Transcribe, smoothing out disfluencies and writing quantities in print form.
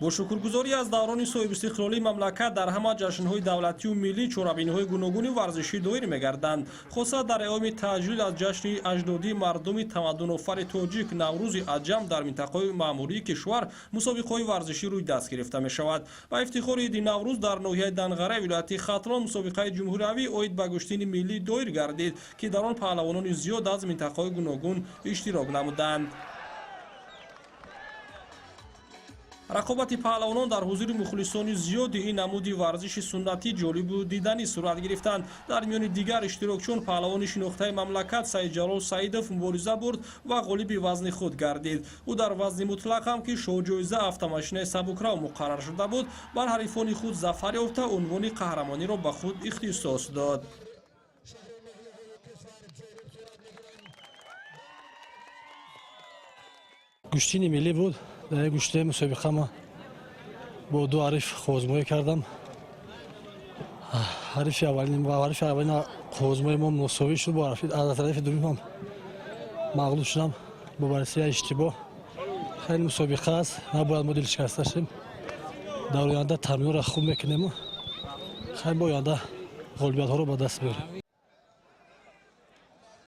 бо шукргузорӣ аз даврони соҳибистиқлолии мамлакат дар ҳама ҷашнҳои давлатию миллӣ чорабиниҳои гуногуни варзишӣ доир мегарданд. хосат дар айёми таҷлил аз ҷашни аҷдодии мардуми тамаддунофари тоҷик наврӯзи аҷам дар минтақаҳои маъмурии кишвар мусобиқаҳои варзишӣ рӯй даст гирифта мешавад. ба ифтихори иди наврӯз дар ноҳияи Данғара вилояти Хатлон мусобиқаи ҷумҳуриявӣ оид ба гӯштини миллӣ доир гардид, ки дар он паҳлавонони зиёд аз минтақаҳои гуногун иштирок намуданд. рақобати паҳлавонон дар ҳузури мухлисони зиёди ин намуди варзиши суннатӣ ҷолибу диданӣ сурат гирифтанд. дар миёни дигар иштирокчиён паҳлавони шинохтаи мамлакат Саидҷалол Саидов мубориза бурд ва ғолиби вазни худ гардид. ӯ дар вазни мутлақ ҳам ки шоҳҷоиза автомашинаи сабукрав муқаррар шуда буд, бар ҳарифони худ зафар ёфта унвони қаҳрамониро ба худ ихтисос дод. гӯштини миллӣ буд. дар гӯштаи мусобиқа ма бо ду ҳариф хозмоӣ кардам. ҳарифи аввалин хозмои мо мусовӣ шуд, аз ҳарифи дуввумам мағлуб шудам бо баррасии иштибоҳ. хеле мусобиқа аст, набояд мо дилшикаста шавем. дар оянда тамринро хуб мекунем, хеле бо оянда ғолибиятҳоро ба даст биёрем.